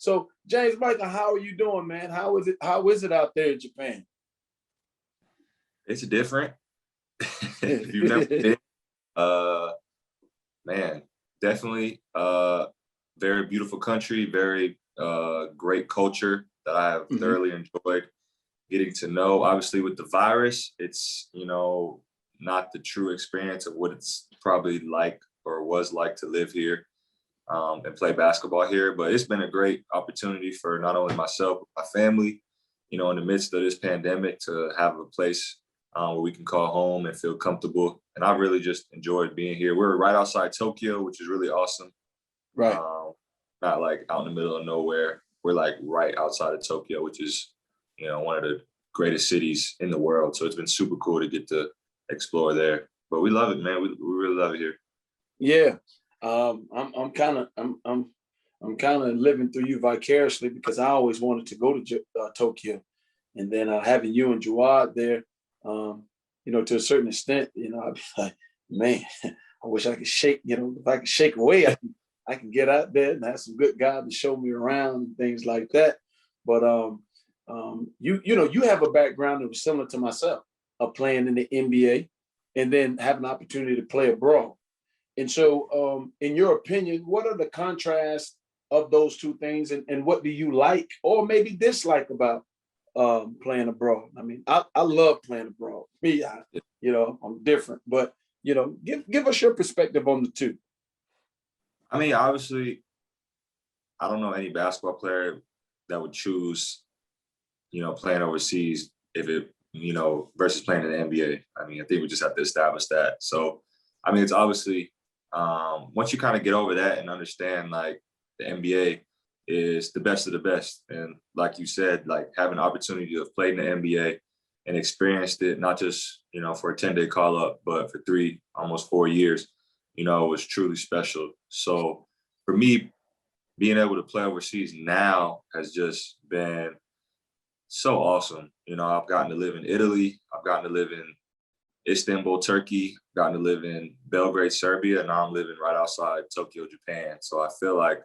So James Michael, how are you doing, man? How is it? How is it out there in Japan? It's different. If you've never been, uh, man, definitely very beautiful country, very great culture that I have Hmm. thoroughly enjoyed getting to know. Obviously, with the virus, it's not the true experience of what it's probably like or was like to live here and play basketball here. But it's been a great opportunity for not only myself, but my family, in the midst of this pandemic to have a place where we can call home and feel comfortable. And I really just enjoyed being here. We're right outside Tokyo, which is really awesome. Right. Um, Not like out in the middle of nowhere. We're like right outside of Tokyo, which is, one of the greatest cities in the world. So it's been super cool to get to explore there. But we love it, man. We really love it here. Yeah. I'm kind of I'm kind of living through you vicariously because I always wanted to go to Tokyo, and then having you and Jawad there, to a certain extent, I'd be like, man, I wish I could shake, if I could shake away, I can get out there and have some good guys to show me around and things like that. But you have a background that was similar to myself, of playing in the NBA, and then have an opportunity to play abroad. And so, in your opinion, what are the contrasts of those two things, and what do you like or maybe dislike about playing abroad? I mean, I love playing abroad. Me, I'm different, but give us your perspective on the two. I mean, obviously, I don't know any basketball player that would choose, playing overseas if it, versus playing in the NBA. I mean, I think we just have to establish that. So, I mean, it's obviously, once you kind of get over that and understand like the NBA is the best of the best. And like you said, like having an opportunity to have played in the NBA and experienced it, not just, for a 10-day call up, but for 3, almost 4 years, was truly special. So for me, being able to play overseas now has just been so awesome. I've gotten to live in Italy. I've gotten to live in Istanbul, Turkey, gotten to live in Belgrade, Serbia, and now I'm living right outside Tokyo, Japan. So I feel like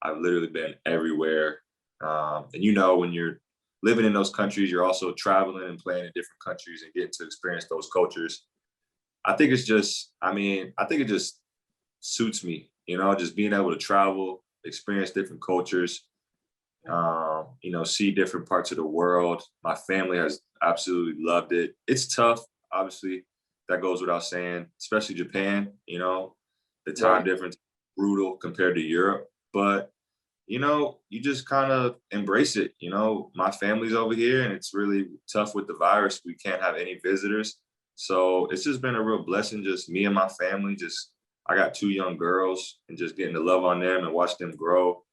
I've literally been everywhere. And when you're living in those countries, you're also traveling and playing in different countries and getting to experience those cultures. I think it's just, I think it just suits me, just being able to travel, experience different cultures, see different parts of the world. My family has absolutely loved it. It's tough, obviously, that goes without saying, especially Japan, the time Right. difference, brutal compared to Europe. But, you just kind of embrace it. My family's over here and it's really tough with the virus. We can't have any visitors. So it's just been a real blessing, just me and my family. I got 2 young girls and just getting to love on them and watch them grow,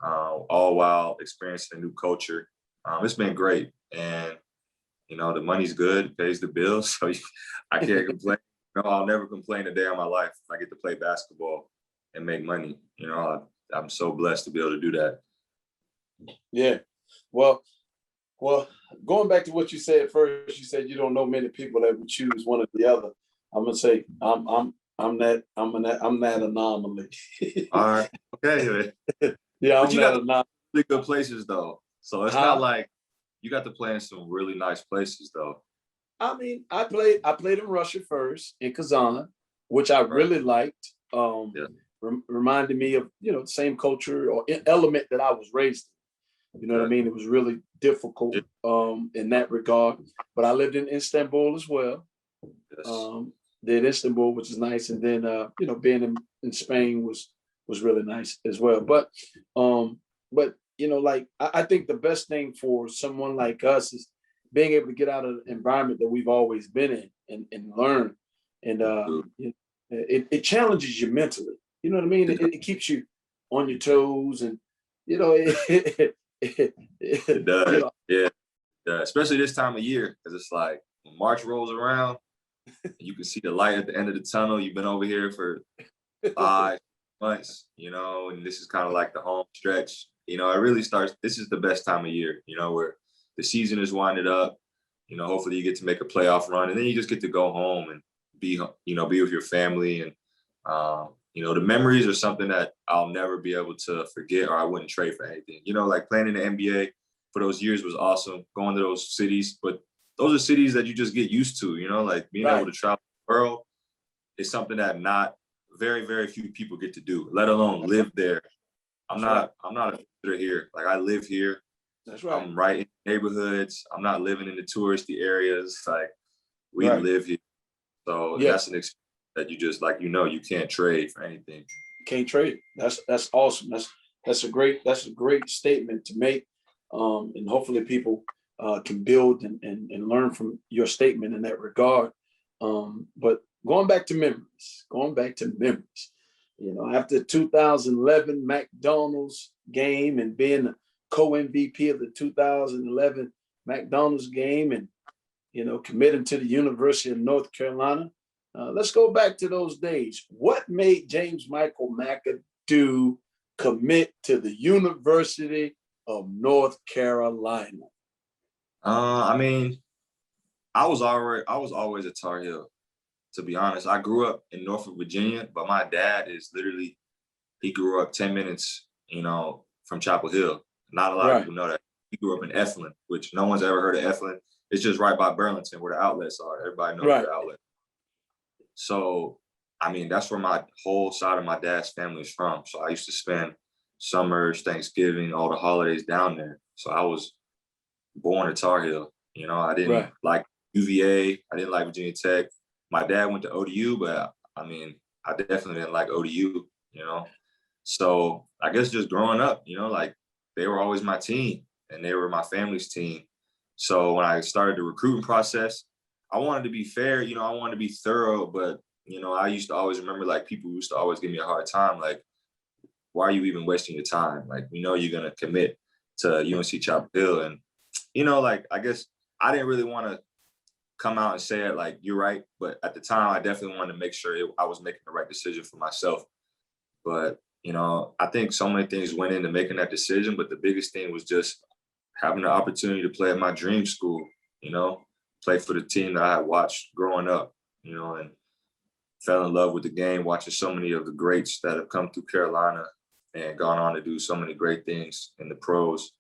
all while experiencing a new culture. It's been great. And, the money's good, it pays the bills. So I can't complain. I'll never complain a day of my life if I get to play basketball and make money. I'm so blessed to be able to do that. Yeah. Well, going back to what you said first, you said you don't know many people that would choose one or the other. I'm gonna say I'm that anomaly. All right. Okay. Yeah, But I'm you that got anomaly. really good places though. So it's not Huh? like you got to play in some really nice places though. I mean, I played in Russia first in Kazan, which I Right. really liked. Yeah. Reminded me of the same culture or element that I was raised in. You know what I Okay. mean? It was really difficult Yeah. in that regard. But I lived in Istanbul as well. Yes. Um, did Istanbul, which is nice, and then being in Spain was really nice as well. But like I think the best thing for someone like us is being able to get out of the environment that we've always been in and learn, and it challenges you mentally. You know what I mean? It keeps you on your toes, and you know It does. Yeah. Yeah. Especially this time of year, because it's like when March rolls around, and you can see the light at the end of the tunnel. You've been over here for 5 months, and this is kind of like the home stretch. It really starts. This is the best time of year, where the season is winded up. Hopefully you get to make a playoff run, and then you just get to go home and be with your family and the memories are something that I'll never be able to forget, or I wouldn't trade for anything. Like playing in the NBA for those years was awesome, going to those cities, but those are cities that you just get used to, like being able to travel the world is something that not very, very few people get to do, let alone live there. I'm not a visitor here. Like I live here. That's right. I'm right in neighborhoods. I'm not living in the touristy areas. Like we live here. So that's an experience that you just you can't trade for anything. Can't trade. That's awesome. That's a great statement to make. And hopefully people can build and learn from your statement in that regard. But going back to memories, after 2011 McDonald's game and being the co-MVP of the 2011 McDonald's game and, committing to the University of North Carolina. Let's go back to those days. What made James Michael McAdoo commit to the University of North Carolina? I mean, I was always a Tar Heel, to be honest. I grew up in Norfolk, Virginia, but my dad he grew up 10 minutes, from Chapel Hill. Not a lot of people know that. He grew up in Eflin, which no one's ever heard of Eflin. It's just right by Burlington where the outlets are. Everybody knows the outlet. So, I mean, that's where my whole side of my dad's family is from. So I used to spend summers, Thanksgiving, all the holidays down there. So I was born a Tar Heel. I didn't like UVA. I didn't like Virginia Tech. My dad went to ODU, but I mean, I definitely didn't like ODU, So I guess just growing up, they were always my team and they were my family's team. So when I started the recruiting process, I wanted to be fair, I wanted to be thorough, but, I used to always remember people used to always give me a hard time. Like, why are you even wasting your time? Like, you're going to commit to UNC Chapel Hill. And, I guess I didn't really want to come out and say it like, you're right. But at the time, I definitely wanted to make sure I was making the right decision for myself. But, I think so many things went into making that decision. But the biggest thing was just having the opportunity to play at my dream school, play for the team that I had watched growing up, and fell in love with the game, watching so many of the greats that have come through Carolina and gone on to do so many great things in the pros.